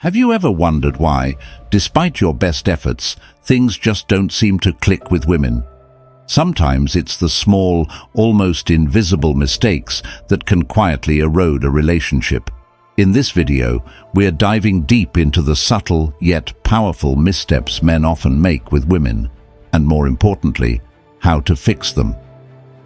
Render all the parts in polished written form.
Have you ever wondered why, despite your best efforts, things just don't seem to click with women? Sometimes it's the small, almost invisible mistakes that can quietly erode a relationship. In this video, we're diving deep into the subtle yet powerful missteps men often make with women, and more importantly, how to fix them.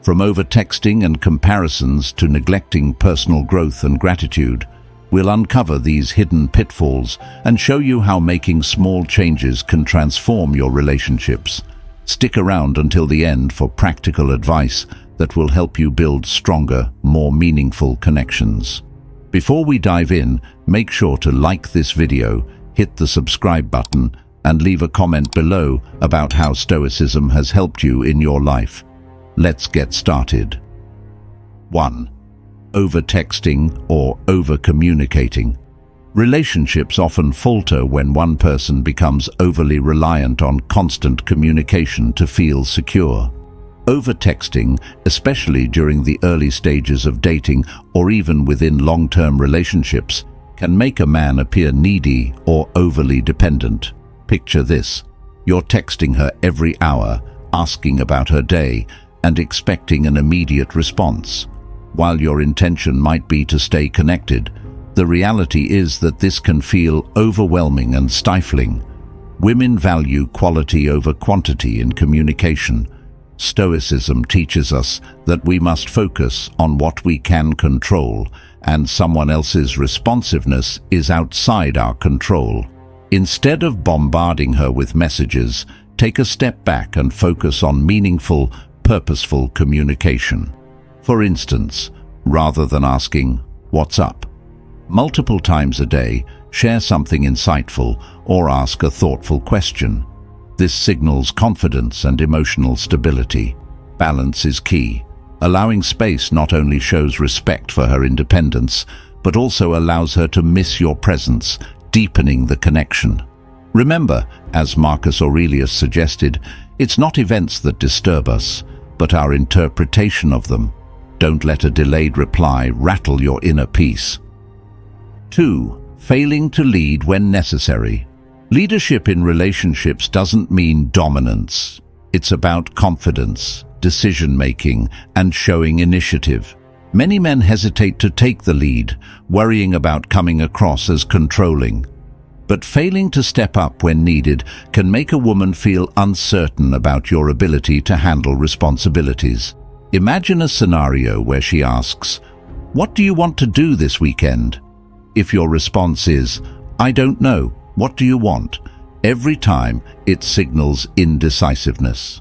From overtexting and comparisons to neglecting personal growth and gratitude, we'll uncover these hidden pitfalls and show you how making small changes can transform your relationships. Stick around until the end for practical advice that will help you build stronger, more meaningful connections. Before we dive in, make sure to like this video, hit the subscribe button, and leave a comment below about how Stoicism has helped you in your life. Let's get started. 1. Overtexting or overcommunicating. Relationships often falter when one person becomes overly reliant on constant communication to feel secure. Overtexting, especially during the early stages of dating or even within long-term relationships, can make a man appear needy or overly dependent. Picture this: you're texting her every hour, asking about her day, and expecting an immediate response. While your intention might be to stay connected, the reality is that this can feel overwhelming and stifling. Women value quality over quantity in communication. Stoicism teaches us that we must focus on what we can control, and someone else's responsiveness is outside our control. Instead of bombarding her with messages, take a step back and focus on meaningful, purposeful communication. For instance, rather than asking, "What's up?" multiple times a day, share something insightful or ask a thoughtful question. This signals confidence and emotional stability. Balance is key. Allowing space not only shows respect for her independence, but also allows her to miss your presence, deepening the connection. Remember, as Marcus Aurelius suggested, it's not events that disturb us, but our interpretation of them. Don't let a delayed reply rattle your inner peace. 2. Failing to lead when necessary. Leadership in relationships doesn't mean dominance. It's about confidence, decision-making, and showing initiative. Many men hesitate to take the lead, worrying about coming across as controlling. But failing to step up when needed can make a woman feel uncertain about your ability to handle responsibilities. Imagine a scenario where she asks, "What do you want to do this weekend?" If your response is, "I don't know, what do you want?" every time, it signals indecisiveness.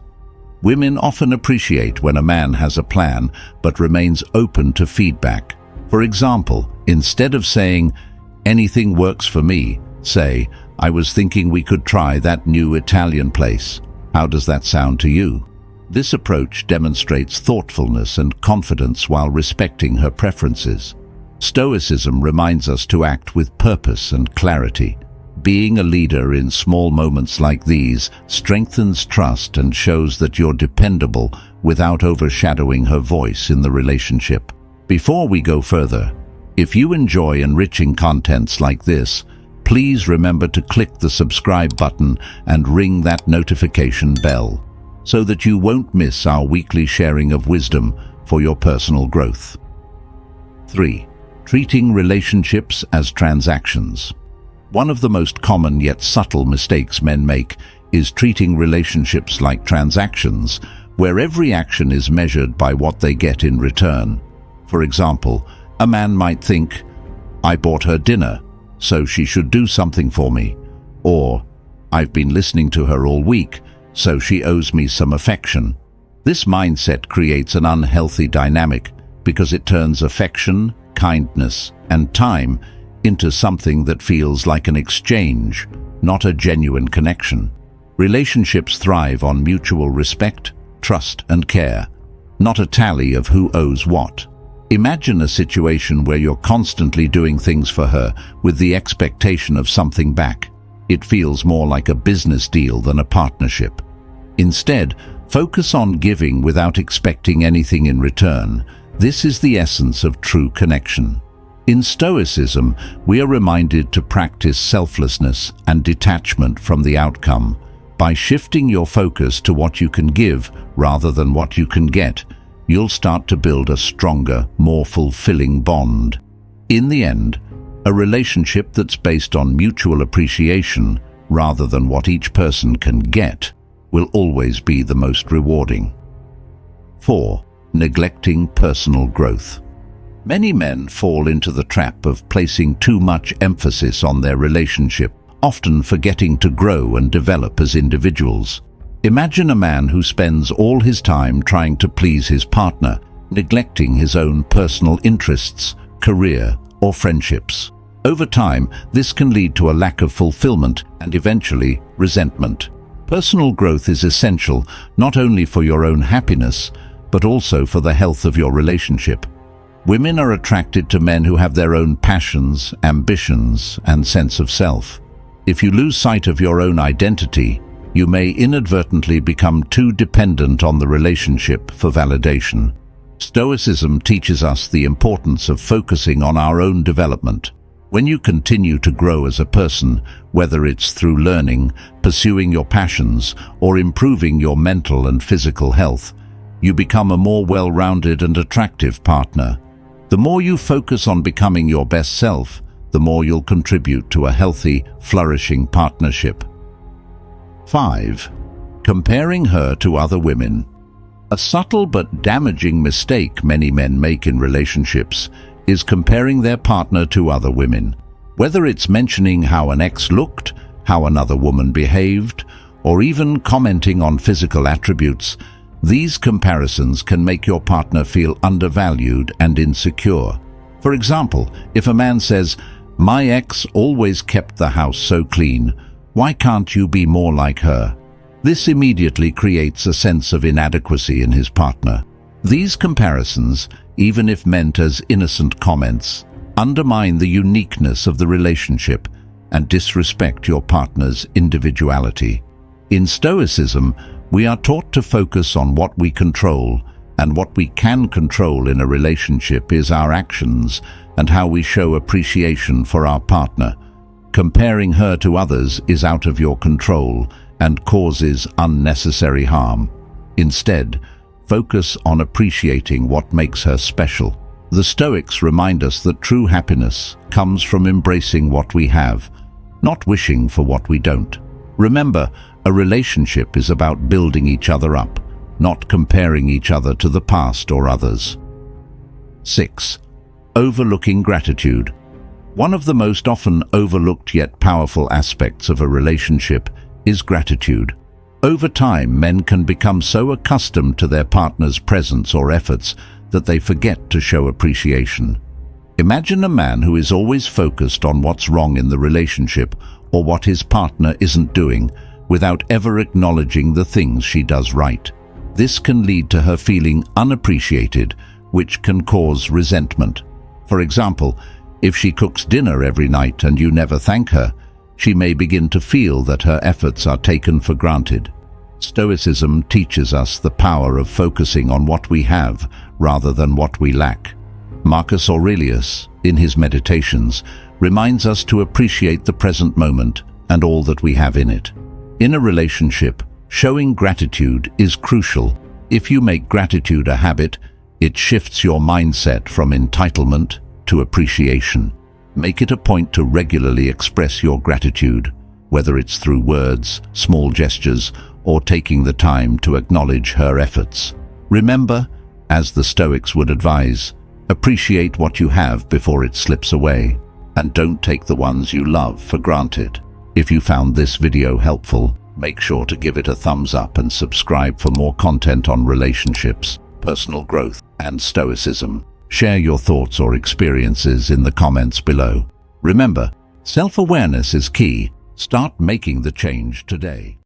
Women often appreciate when a man has a plan but remains open to feedback. For example, instead of saying, "Anything works for me," say, "I was thinking we could try that new Italian place. How does that sound to you?" This approach demonstrates thoughtfulness and confidence while respecting her preferences. Stoicism reminds us to act with purpose and clarity. Being a leader in small moments like these strengthens trust and shows that you're dependable without overshadowing her voice in the relationship. Before we go further, if you enjoy enriching contents like this, please remember to click the subscribe button and ring that notification bell, so that you won't miss our weekly sharing of wisdom for your personal growth. 3. Treating relationships as transactions. One of the most common yet subtle mistakes men make is treating relationships like transactions, where every action is measured by what they get in return. For example, a man might think, "I bought her dinner, so she should do something for me," or "I've been listening to her all week, so she owes me some affection." This mindset creates an unhealthy dynamic because it turns affection, kindness, and time into something that feels like an exchange, not a genuine connection. Relationships thrive on mutual respect, trust, and care, not a tally of who owes what. Imagine a situation where you're constantly doing things for her with the expectation of something back. It feels more like a business deal than a partnership. Instead, focus on giving without expecting anything in return. This is the essence of true connection. In Stoicism, we are reminded to practice selflessness and detachment from the outcome. By shifting your focus to what you can give rather than what you can get, you'll start to build a stronger, more fulfilling bond. In the end, a relationship that's based on mutual appreciation rather than what each person can get will always be the most rewarding. 4. Neglecting personal growth. Many men fall into the trap of placing too much emphasis on their relationship, often forgetting to grow and develop as individuals. Imagine a man who spends all his time trying to please his partner, neglecting his own personal interests, career, or friendships. Over time, this can lead to a lack of fulfillment and eventually resentment. Personal growth is essential not only for your own happiness, but also for the health of your relationship. Women are attracted to men who have their own passions, ambitions, and sense of self. If you lose sight of your own identity, you may inadvertently become too dependent on the relationship for validation. Stoicism teaches us the importance of focusing on our own development. When you continue to grow as a person, whether it's through learning, pursuing your passions, or improving your mental and physical health, you become a more well-rounded and attractive partner. The more you focus on becoming your best self, the more you'll contribute to a healthy, flourishing partnership. 5. Comparing her to other women. A subtle but damaging mistake many men make in relationships is comparing their partner to other women. Whether it's mentioning how an ex looked, how another woman behaved, or even commenting on physical attributes, these comparisons can make your partner feel undervalued and insecure. For example, if a man says, "My ex always kept the house so clean, why can't you be more like her?" This immediately creates a sense of inadequacy in his partner. These comparisons, even if meant as innocent comments, undermine the uniqueness of the relationship and disrespect your partner's individuality. In Stoicism, we are taught to focus on what we control, and what we can control in a relationship is our actions and how we show appreciation for our partner. Comparing her to others is out of your control and causes unnecessary harm. Instead, focus on appreciating what makes her special. The Stoics remind us that true happiness comes from embracing what we have, not wishing for what we don't. Remember, a relationship is about building each other up, not comparing each other to the past or others. 6. Overlooking gratitude. One of the most often overlooked yet powerful aspects of a relationship is gratitude. Over time, men can become so accustomed to their partner's presence or efforts that they forget to show appreciation. Imagine a man who is always focused on what's wrong in the relationship or what his partner isn't doing, without ever acknowledging the things she does right. This can lead to her feeling unappreciated, which can cause resentment. For example, if she cooks dinner every night and you never thank her, she may begin to feel that her efforts are taken for granted. Stoicism teaches us the power of focusing on what we have rather than what we lack. Marcus Aurelius, in his Meditations, reminds us to appreciate the present moment and all that we have in it. In a relationship, showing gratitude is crucial. If you make gratitude a habit, it shifts your mindset from entitlement to appreciation. Make it a point to regularly express your gratitude, whether it's through words, small gestures, or taking the time to acknowledge her efforts. Remember, as the Stoics would advise, appreciate what you have before it slips away, and don't take the ones you love for granted. If you found this video helpful, make sure to give it a thumbs up and subscribe for more content on relationships, personal growth, and Stoicism. Share your thoughts or experiences in the comments below. Remember, self-awareness is key. Start making the change today.